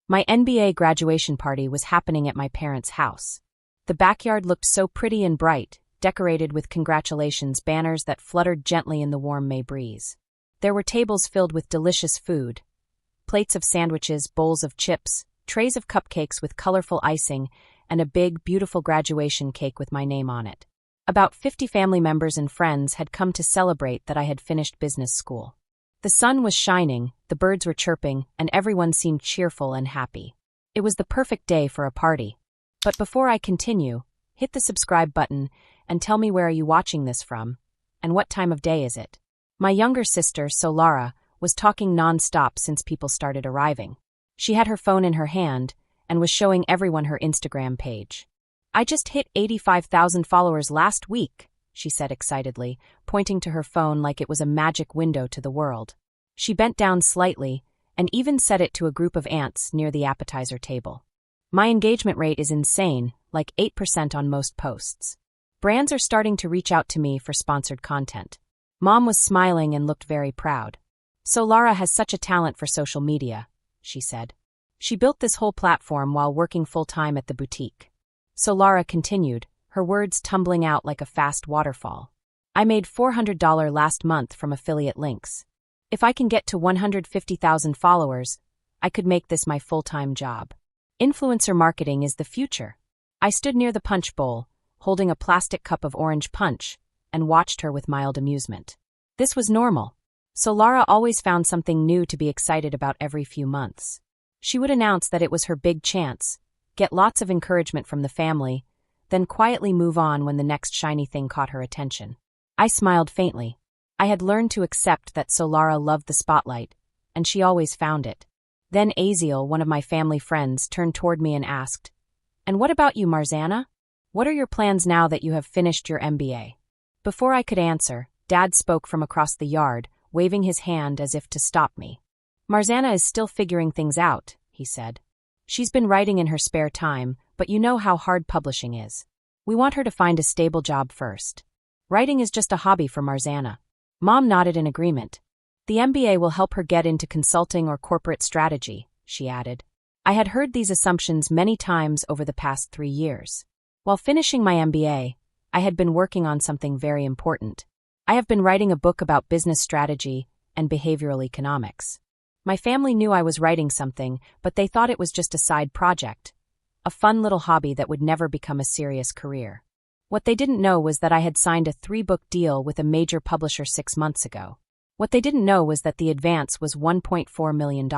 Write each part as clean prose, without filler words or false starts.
My NBA graduation party was happening at my parents' house. The backyard looked so pretty and bright, decorated with congratulations banners that fluttered gently in the warm May breeze. There were tables filled with delicious food, plates of sandwiches, bowls of chips, trays of cupcakes with colorful icing, and a big, beautiful graduation cake with my name on it. About 50 family members and friends had come to celebrate that I had finished business school. The sun was shining, the birds were chirping, and everyone seemed cheerful and happy. It was the perfect day for a party. But before I continue, hit the subscribe button and tell me where are you watching this from, and what time of day is it? My younger sister, Solara, was talking non-stop since people started arriving. She had her phone in her hand and was showing everyone her Instagram page. "I just hit 85,000 followers last week," she said excitedly, pointing to her phone like it was a magic window to the world. She bent down slightly and even set it to a group of ants near the appetizer table. "My engagement rate is insane, like 8% on most posts. Brands are starting to reach out to me for sponsored content." Mom was smiling and looked very proud. "Solara has such a talent for social media," she said. "She built this whole platform while working full-time at the boutique." Solara continued, her words tumbling out like a fast waterfall. "I made $400 last month from affiliate links. If I can get to 150,000 followers, I could make this my full-time job. Influencer marketing is the future." I stood near the punch bowl, holding a plastic cup of orange punch, and watched her with mild amusement. This was normal. Solara always found something new to be excited about every few months. She would announce that it was her big chance, get lots of encouragement from the family, then quietly move on when the next shiny thing caught her attention. I smiled faintly. I had learned to accept that Solara loved the spotlight, and she always found it. Then Aziel, one of my family friends, turned toward me and asked, "And what about you, Marzana? What are your plans now that you have finished your MBA?" Before I could answer, Dad spoke from across the yard, waving his hand as if to stop me. "Marzana is still figuring things out," he said. "She's been writing in her spare time, but you know how hard publishing is. We want her to find a stable job first. Writing is just a hobby for Marzana." Mom nodded in agreement. "The MBA will help her get into consulting or corporate strategy," she added. I had heard these assumptions many times over the past 3 years. While finishing my MBA, I had been working on something very important. I have been writing a book about business strategy and behavioral economics. My family knew I was writing something, but they thought it was just a side project, a fun little hobby that would never become a serious career. What they didn't know was that I had signed a 3-book deal with a major publisher 6 months ago. What they didn't know was that the advance was $1.4 million.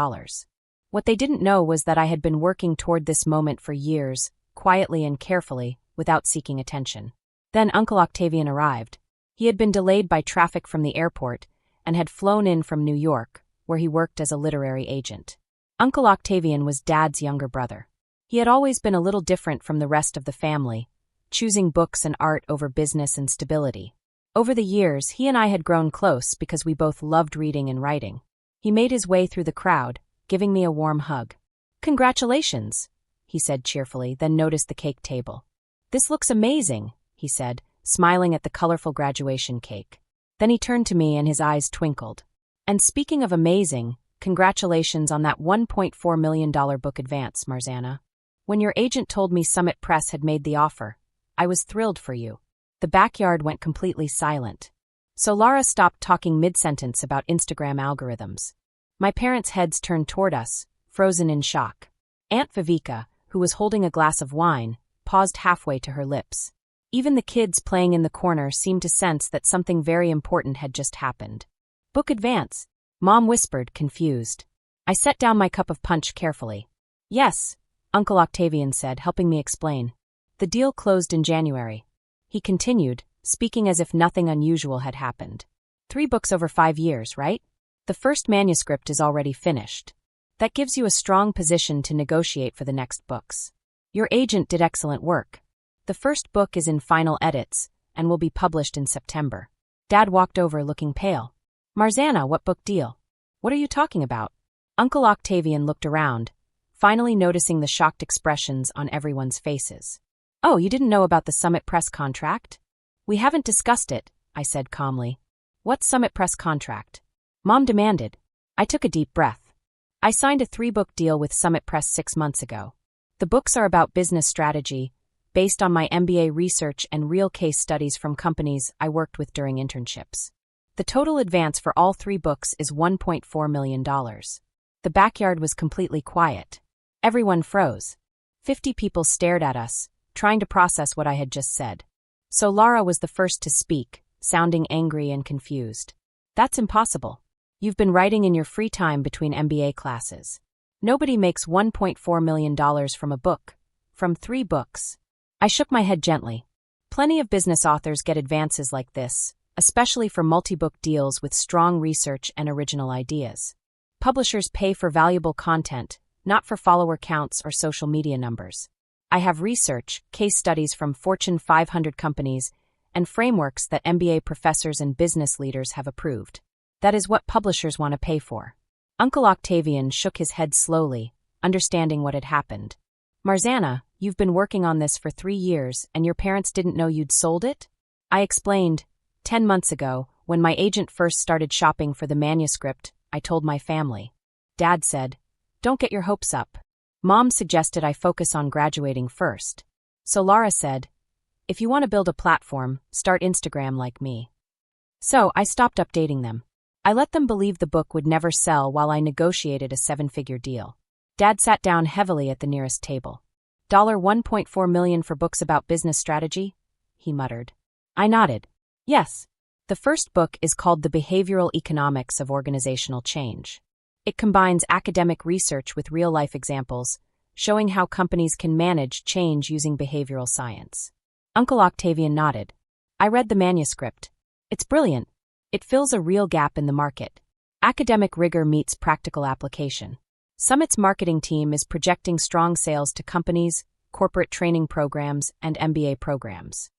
What they didn't know was that I had been working toward this moment for years, quietly and carefully, without seeking attention. Then Uncle Octavian arrived. He had been delayed by traffic from the airport and had flown in from New York, where he worked as a literary agent. Uncle Octavian was Dad's younger brother. He had always been a little different from the rest of the family, choosing books and art over business and stability. Over the years, he and I had grown close because we both loved reading and writing. He made his way through the crowd, giving me a warm hug. "Congratulations," he said cheerfully, then noticed the cake table. "This looks amazing," he said, smiling at the colorful graduation cake. Then he turned to me and his eyes twinkled. "And speaking of amazing, congratulations on that $1.4 million book advance, Marzana. When your agent told me Summit Press had made the offer, I was thrilled for you." The backyard went completely silent. Solara stopped talking mid-sentence about Instagram algorithms. My parents' heads turned toward us, frozen in shock. Aunt Viveka, who was holding a glass of wine, paused halfway to her lips. Even the kids playing in the corner seemed to sense that something very important had just happened. "Book advance," Mom whispered, confused. I set down my cup of punch carefully. "Yes," Uncle Octavian said, helping me explain. "The deal closed in January." He continued, speaking as if nothing unusual had happened. 3 books over 5 years, right? The first manuscript is already finished. That gives you a strong position to negotiate for the next books. Your agent did excellent work. The first book is in final edits and will be published in September. Dad walked over looking pale. "Marzana, what book deal? What are you talking about?" Uncle Octavian looked around, finally noticing the shocked expressions on everyone's faces. "Oh, you didn't know about the Summit Press contract?" "We haven't discussed it," I said calmly. "What's Summit Press contract?" Mom demanded. I took a deep breath. I signed a 3-book deal with Summit Press 6 months ago. The books are about business strategy, based on my MBA research and real case studies from companies I worked with during internships. The total advance for all 3 books is $1.4 million. The backyard was completely quiet. Everyone froze. 50 people stared at us, trying to process what I had just said. So Lara was the first to speak, sounding angry and confused. That's impossible. You've been writing in your free time between MBA classes. Nobody makes $1.4 million from a book, from 3 books. I shook my head gently. Plenty of business authors get advances like this, especially for multi-book deals with strong research and original ideas. Publishers pay for valuable content, not for follower counts or social media numbers. I have research, case studies from Fortune 500 companies, and frameworks that MBA professors and business leaders have approved. That is what publishers want to pay for. Uncle Octavian shook his head slowly, understanding what had happened. Marzana, you've been working on this for 3 years and your parents didn't know you'd sold it? I explained. 10 months ago, when my agent first started shopping for the manuscript, I told my family. Dad said, "Don't get your hopes up." Mom suggested I focus on graduating first. So Lara said, "If you want to build a platform, start Instagram like me." So I stopped updating them. I let them believe the book would never sell while I negotiated a 7-figure deal. Dad sat down heavily at the nearest table. $1.4 million for books about business strategy? He muttered. I nodded. Yes. The first book is called The Behavioral Economics of Organizational Change. It combines academic research with real-life examples, showing how companies can manage change using behavioral science. Uncle Octavian nodded. I read the manuscript. It's brilliant. It fills a real gap in the market. Academic rigor meets practical application. Summit's marketing team is projecting strong sales to companies, corporate training programs, and MBA programs.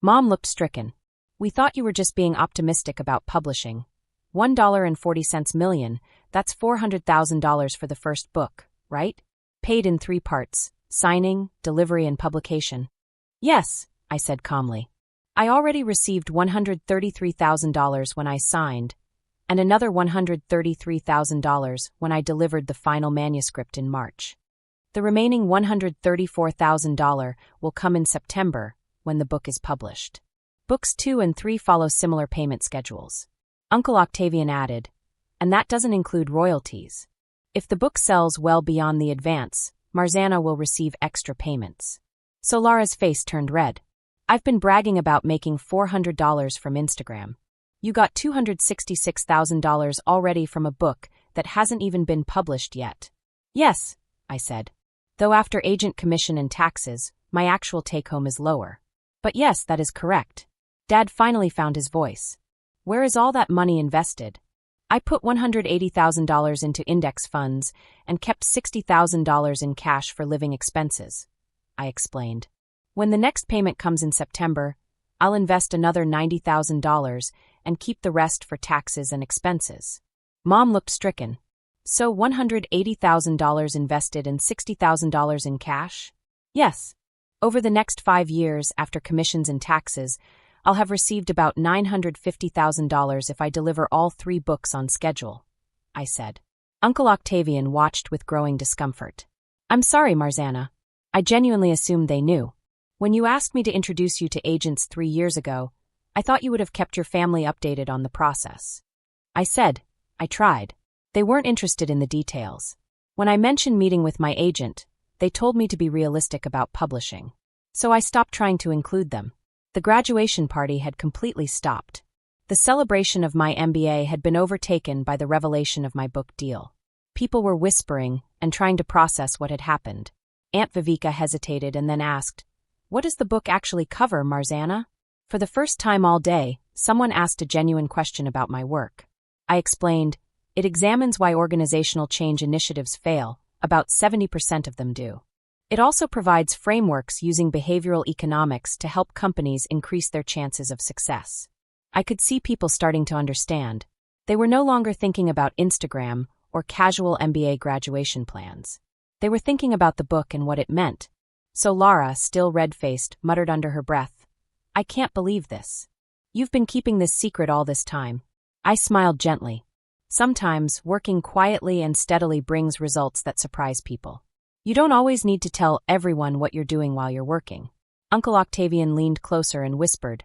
Mom looked stricken. We thought you were just being optimistic about publishing. $1.40 million, that's $400,000 for the first book, right? Paid in 3 parts, signing, delivery, and publication. Yes, I said calmly. I already received $133,000 when I signed, and another $133,000 when I delivered the final manuscript in March. The remaining $134,000 will come in September, when the book is published. Books 2 and 3 follow similar payment schedules. Uncle Octavian added, and that doesn't include royalties. If the book sells well beyond the advance, Marzana will receive extra payments. So Lara's face turned red. I've been bragging about making $400 from Instagram. You got $266,000 already from a book that hasn't even been published yet. Yes, I said. Though after agent commission and taxes, my actual take-home is lower. But yes, that is correct. Dad finally found his voice. Where is all that money invested? I put $180,000 into index funds and kept $60,000 in cash for living expenses, I explained. When the next payment comes in September, I'll invest another $90,000 and keep the rest for taxes and expenses. Mom looked stricken. So $180,000 invested and $60,000 in cash? Yes. Over the next 5 years, after commissions and taxes, I'll have received about $950,000 if I deliver all 3 books on schedule, I said. Uncle Octavian watched with growing discomfort. I'm sorry, Marzana. I genuinely assumed they knew. When you asked me to introduce you to agents 3 years ago, I thought you would have kept your family updated on the process. I said, I tried. They weren't interested in the details. When I mentioned meeting with my agent, they told me to be realistic about publishing. So I stopped trying to include them. The graduation party had completely stopped. The celebration of my MBA had been overtaken by the revelation of my book deal. People were whispering and trying to process what had happened. Aunt Viveka hesitated and then asked, What does the book actually cover, Marzana? For the first time all day, someone asked a genuine question about my work. I explained, it examines why organizational change initiatives fail, about 70% of them do. It also provides frameworks using behavioral economics to help companies increase their chances of success. I could see people starting to understand. They were no longer thinking about Instagram or casual MBA graduation plans. They were thinking about the book and what it meant. So Lara, still red-faced, muttered under her breath, I can't believe this. You've been keeping this secret all this time. I smiled gently. Sometimes, working quietly and steadily brings results that surprise people. You don't always need to tell everyone what you're doing while you're working. Uncle Octavian leaned closer and whispered,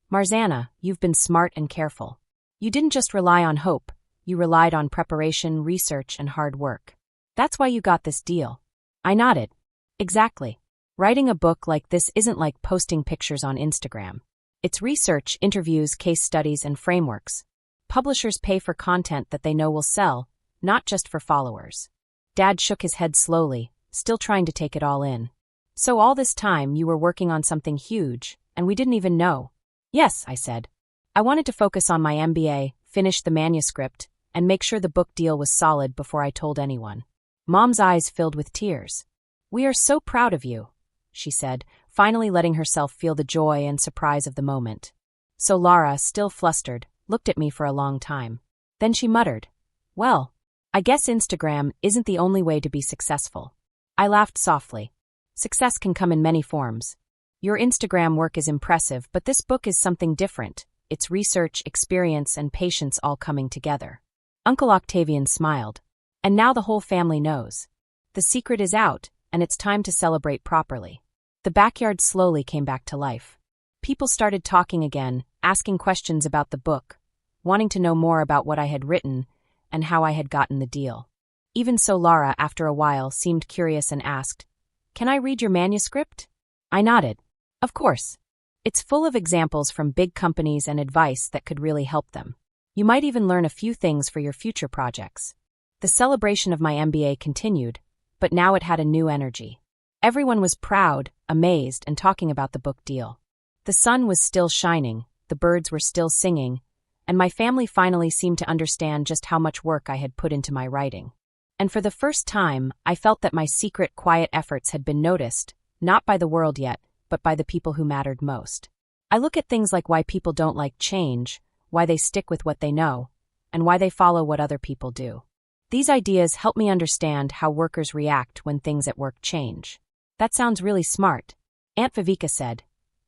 Marzana, you've been smart and careful. You didn't just rely on hope, you relied on preparation, research, and hard work. That's why you got this deal. I nodded. Exactly. Writing a book like this isn't like posting pictures on Instagram. It's research, interviews, case studies, and frameworks. Publishers pay for content that they know will sell, not just for followers. Dad shook his head slowly, still trying to take it all in. So all this time you were working on something huge, and we didn't even know. Yes, I said. I wanted to focus on my MBA, finish the manuscript, and make sure the book deal was solid before I told anyone. Mom's eyes filled with tears. We are so proud of you, she said, finally letting herself feel the joy and surprise of the moment. So Lara, still flustered, looked at me for a long time. Then she muttered, Well, I guess Instagram isn't the only way to be successful. I laughed softly. Success can come in many forms. Your Instagram work is impressive, but this book is something different. It's research, experience, and patience all coming together. Uncle Octavian smiled. And now the whole family knows. The secret is out, and it's time to celebrate properly. The backyard slowly came back to life. People started talking again, asking questions about the book, wanting to know more about what I had written and how I had gotten the deal. Even so, Lara, after a while, seemed curious and asked, Can I read your manuscript? I nodded. Of course. It's full of examples from big companies and advice that could really help them. You might even learn a few things for your future projects. The celebration of my MBA continued, but now it had a new energy. Everyone was proud, amazed, and talking about the book deal. The sun was still shining, the birds were still singing, and my family finally seemed to understand just how much work I had put into my writing. And for the first time, I felt that my secret, quiet efforts had been noticed, not by the world yet, but by the people who mattered most. I look at things like why people don't like change, why they stick with what they know, and why they follow what other people do. These ideas help me understand how workers react when things at work change. That sounds really smart. Aunt Viveka said.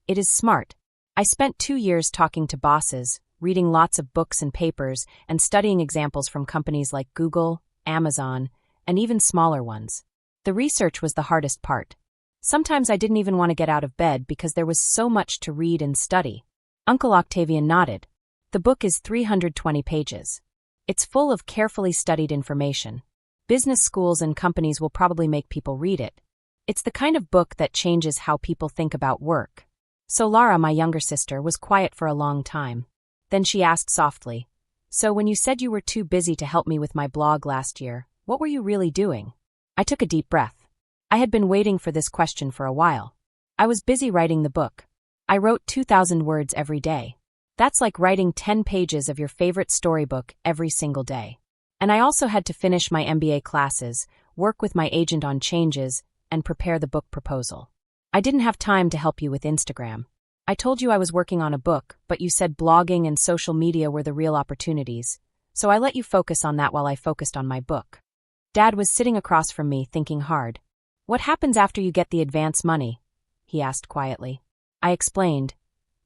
It is smart. I spent 2 years talking to bosses, reading lots of books and papers, and studying examples from companies like Google, Amazon, and even smaller ones. The research was the hardest part. Sometimes I didn't even want to get out of bed because there was so much to read and study. Uncle Octavian nodded. The book is 320 pages. It's full of carefully studied information. Business schools and companies will probably make people read it. It's the kind of book that changes how people think about work. So Lara, my younger sister, was quiet for a long time. Then she asked softly, So when you said you were too busy to help me with my blog last year, what were you really doing? I took a deep breath. I had been waiting for this question for a while. I was busy writing the book. I wrote 2,000 words every day. That's like writing 10 pages of your favorite storybook every single day. And I also had to finish my MBA classes, work with my agent on changes, and prepare the book proposal. I didn't have time to help you with Instagram. I told you I was working on a book, but you said blogging and social media were the real opportunities, so I let you focus on that while I focused on my book. Dad was sitting across from me, thinking hard. What happens after you get the advance money? He asked quietly. I explained.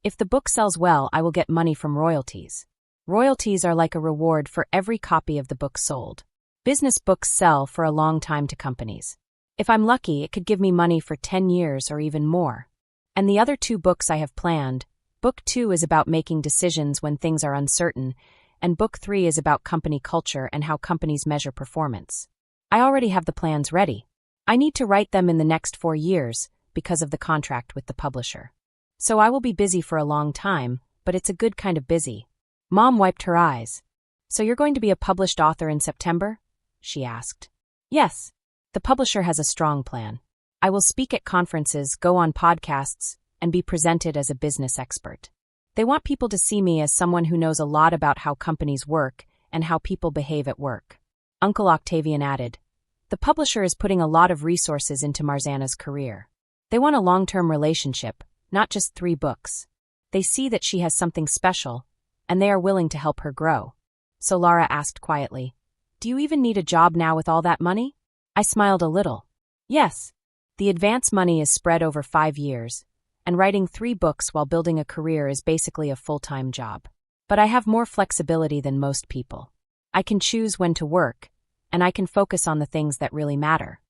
If the book sells well, I will get money from royalties. Royalties are like a reward for every copy of the book sold. Business books sell for a long time to companies. If I'm lucky, it could give me money for 10 years or even more. And the other 2 books I have planned, Book 2 is about making decisions when things are uncertain, and Book 3 is about company culture and how companies measure performance. I already have the plans ready. I need to write them in the next 4 years because of the contract with the publisher. So I will be busy for a long time, but it's a good kind of busy. Mom wiped her eyes. So you're going to be a published author in September? She asked. Yes. The publisher has a strong plan. I will speak at conferences, go on podcasts, and be presented as a business expert. They want people to see me as someone who knows a lot about how companies work and how people behave at work. Uncle Octavian added, The publisher is putting a lot of resources into Marzana's career. They want a long-term relationship, not just 3 books. They see that she has something special, and they are willing to help her grow. So Lara asked quietly, Do you even need a job now with all that money? I smiled a little. Yes. The advance money is spread over 5 years, and writing 3 books while building a career is basically a full-time job. But I have more flexibility than most people. I can choose when to work, and I can focus on the things that really matter.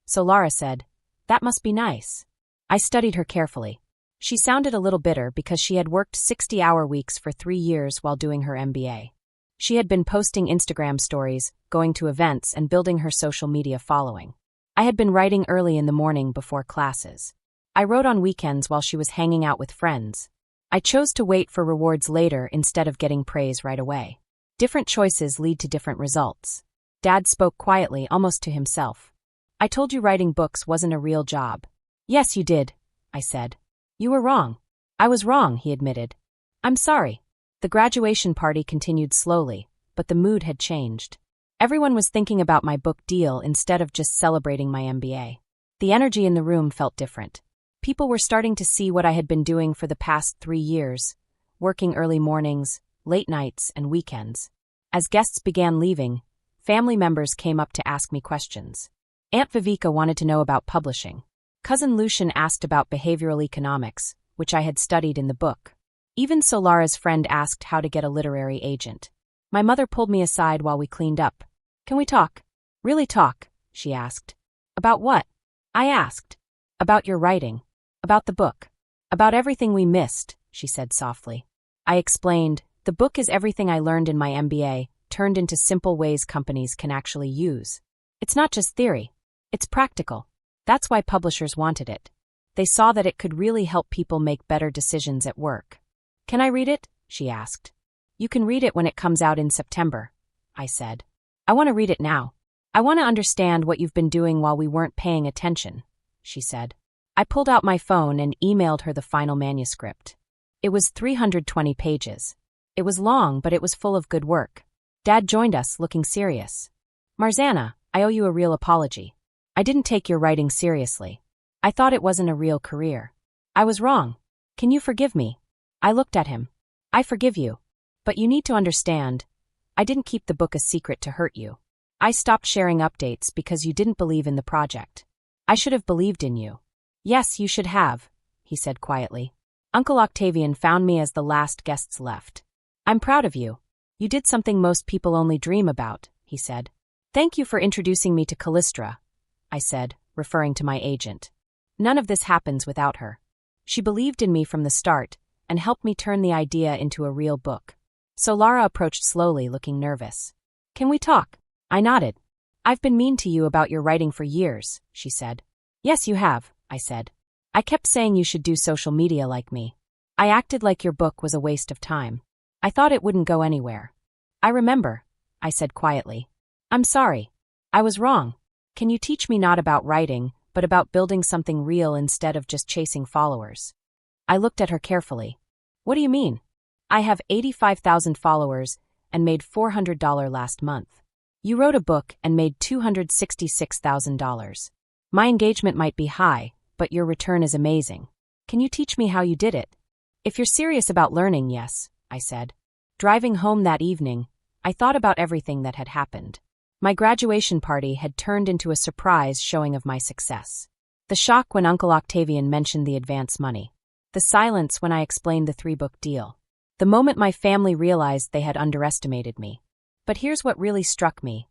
So Lara said, "That must be nice." I studied her carefully. She sounded a little bitter because she had worked 60-hour weeks for 3 years while doing her MBA. She had been posting Instagram stories, going to events, and building her social media following. I had been writing early in the morning before classes. I wrote on weekends while she was hanging out with friends. I chose to wait for rewards later instead of getting praise right away. Different choices lead to different results. Dad spoke quietly, almost to himself. "I told you writing books wasn't a real job." "Yes, you did," I said. "You were wrong." "I was wrong," he admitted. "I'm sorry." The graduation party continued slowly, but the mood had changed. Everyone was thinking about my book deal instead of just celebrating my MBA. The energy in the room felt different. People were starting to see what I had been doing for the past 3 years, working early mornings, late nights, and weekends. As guests began leaving, family members came up to ask me questions. Aunt Viveka wanted to know about publishing. Cousin Lucian asked about behavioral economics, which I had studied in the book. Even Solara's friend asked how to get a literary agent. My mother pulled me aside while we cleaned up. "Can we talk?" "Really talk?" she asked. "About what?" I asked. "About your writing. About the book. About everything we missed," she said softly. I explained, "The book is everything I learned in my MBA, turned into simple ways companies can actually use. It's not just theory. It's practical. That's why publishers wanted it. They saw that it could really help people make better decisions at work." "Can I read it?" she asked. "You can read it when it comes out in September," I said. "I want to read it now. I want to understand what you've been doing while we weren't paying attention," she said. I pulled out my phone and emailed her the final manuscript. It was 320 pages. It was long, but it was full of good work. Dad joined us, looking serious. "Marzana, I owe you a real apology. I didn't take your writing seriously. I thought it wasn't a real career. I was wrong. Can you forgive me?" I looked at him. "I forgive you. But you need to understand, I didn't keep the book a secret to hurt you. I stopped sharing updates because you didn't believe in the project. I should have believed in you." "Yes, you should have," he said quietly. "Uncle Octavian found me as the last guests left. I'm proud of you. You did something most people only dream about," he said. "Thank you for introducing me to Callistra," I said, referring to my agent. "None of this happens without her. She believed in me from the start and helped me turn the idea into a real book." So Lara approached slowly, looking nervous. "Can we talk?" I nodded. "I've been mean to you about your writing for years," she said. "Yes, you have," I said. "I kept saying you should do social media like me. I acted like your book was a waste of time. I thought it wouldn't go anywhere." "I remember," I said quietly. "I'm sorry. I was wrong. Can you teach me not about writing, but about building something real instead of just chasing followers?" I looked at her carefully. "What do you mean?" "I have 85,000 followers and made $400 last month. You wrote a book and made $266,000. My engagement might be high, but your return is amazing. Can you teach me how you did it?" "If you're serious about learning, yes," I said. Driving home that evening, I thought about everything that had happened. My graduation party had turned into a surprise showing of my success. The shock when Uncle Octavian mentioned the advance money. The silence when I explained the 3-book deal. The moment my family realized they had underestimated me. But here's what really struck me.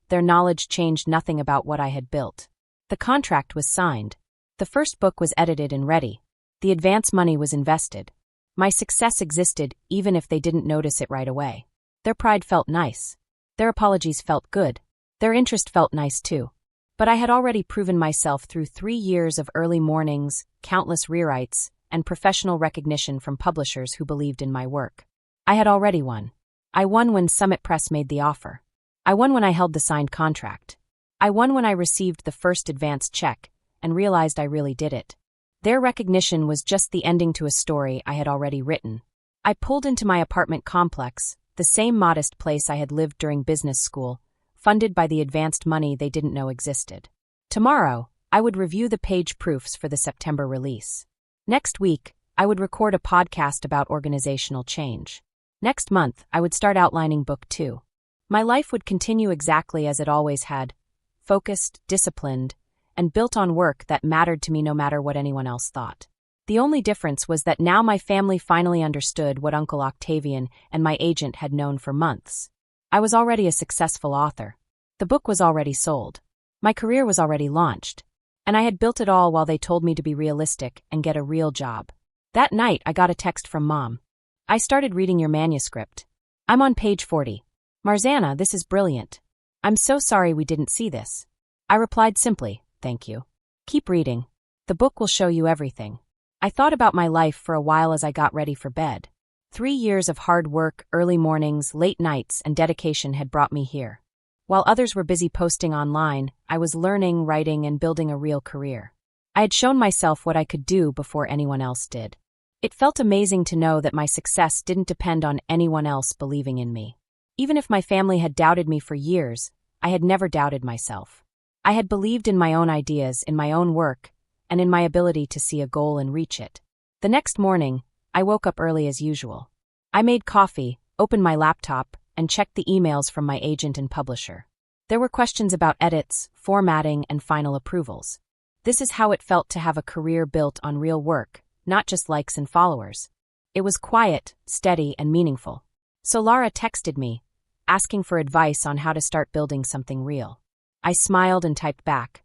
Their knowledge changed nothing about what I had built. The contract was signed. The first book was edited and ready. The advance money was invested. My success existed even if they didn't notice it right away. Their pride felt nice. Their apologies felt good. Their interest felt nice too. But I had already proven myself through 3 years of early mornings, countless rewrites, and professional recognition from publishers who believed in my work. I had already won. I won when Summit Press made the offer. I won when I held the signed contract. I won when I received the first advance check and realized I really did it. Their recognition was just the ending to a story I had already written. I pulled into my apartment complex, the same modest place I had lived during business school, funded by the advanced money they didn't know existed. Tomorrow, I would review the page proofs for the September release. Next week, I would record a podcast about organizational change. Next month, I would start outlining book 2. My life would continue exactly as it always had, focused, disciplined, and built on work that mattered to me no matter what anyone else thought. The only difference was that now my family finally understood what Uncle Octavian and my agent had known for months. I was already a successful author. The book was already sold. My career was already launched. And I had built it all while they told me to be realistic and get a real job. That night, I got a text from Mom. I started reading your manuscript. I'm on page 40. Marzana, this is brilliant. I'm so sorry we didn't see this. I replied simply, thank you. Keep reading. The book will show you everything. I thought about my life for a while as I got ready for bed. 3 years of hard work, early mornings, late nights, and dedication had brought me here. While others were busy posting online, I was learning, writing, and building a real career. I had shown myself what I could do before anyone else did. It felt amazing to know that my success didn't depend on anyone else believing in me. Even if my family had doubted me for years, I had never doubted myself. I had believed in my own ideas, in my own work, and in my ability to see a goal and reach it. The next morning, I woke up early as usual. I made coffee, opened my laptop, and checked the emails from my agent and publisher. There were questions about edits, formatting, and final approvals. This is how it felt to have a career built on real work, not just likes and followers. It was quiet, steady, and meaningful. So Lara texted me, asking for advice on how to start building something real. I smiled and typed back,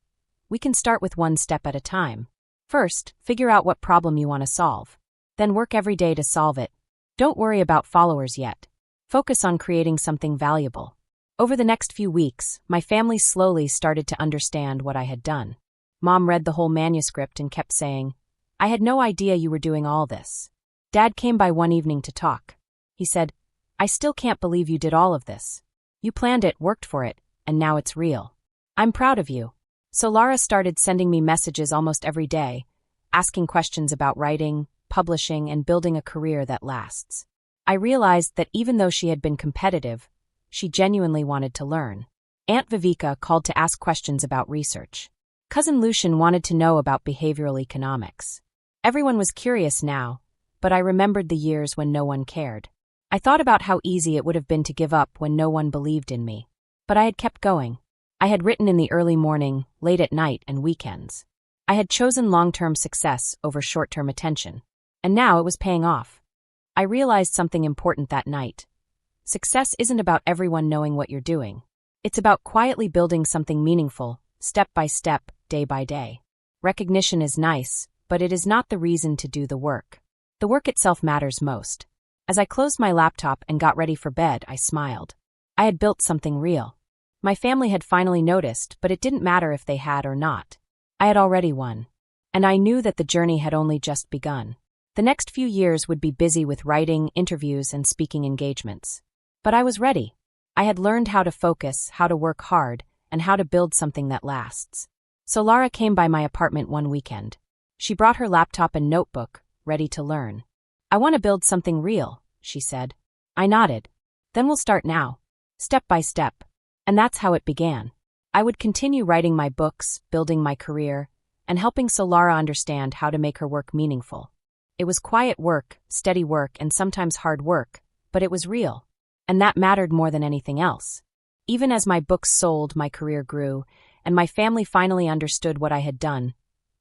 we can start with one step at a time. First, figure out what problem you want to solve. Then work every day to solve it. Don't worry about followers yet. Focus on creating something valuable. Over the next few weeks, my family slowly started to understand what I had done. Mom read the whole manuscript and kept saying, I had no idea you were doing all this. Dad came by one evening to talk. He said, I still can't believe you did all of this. You planned it, worked for it, and now it's real. I'm proud of you. So Lara started sending me messages almost every day, asking questions about writing, publishing, and building a career that lasts. I realized that even though she had been competitive, she genuinely wanted to learn. Aunt Viveka called to ask questions about research. Cousin Lucian wanted to know about behavioral economics. Everyone was curious now, but I remembered the years when no one cared. I thought about how easy it would have been to give up when no one believed in me. But I had kept going. I had written in the early morning, late at night, and weekends. I had chosen long-term success over short-term attention. And now it was paying off. I realized something important that night. Success isn't about everyone knowing what you're doing. It's about quietly building something meaningful, step by step, day by day. Recognition is nice, but it is not the reason to do the work. The work itself matters most. As I closed my laptop and got ready for bed, I smiled. I had built something real. My family had finally noticed, but it didn't matter if they had or not. I had already won. And I knew that the journey had only just begun. The next few years would be busy with writing, interviews, and speaking engagements. But I was ready. I had learned how to focus, how to work hard, and how to build something that lasts. So Lara came by my apartment one weekend. She brought her laptop and notebook, ready to learn. I want to build something real, she said. I nodded. Then we'll start now. Step by step. And that's how it began. I would continue writing my books, building my career, and helping Solara understand how to make her work meaningful. It was quiet work, steady work, and sometimes hard work, but it was real. And that mattered more than anything else. Even as my books sold, my career grew, and my family finally understood what I had done.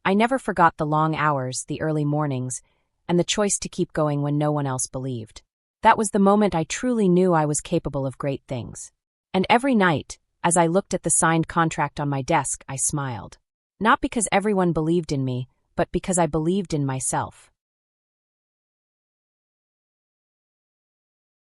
I never forgot the long hours, the early mornings, and the choice to keep going when no one else believed. That was the moment I truly knew I was capable of great things. And every night, as I looked at the signed contract on my desk, I smiled. Not because everyone believed in me, but because I believed in myself.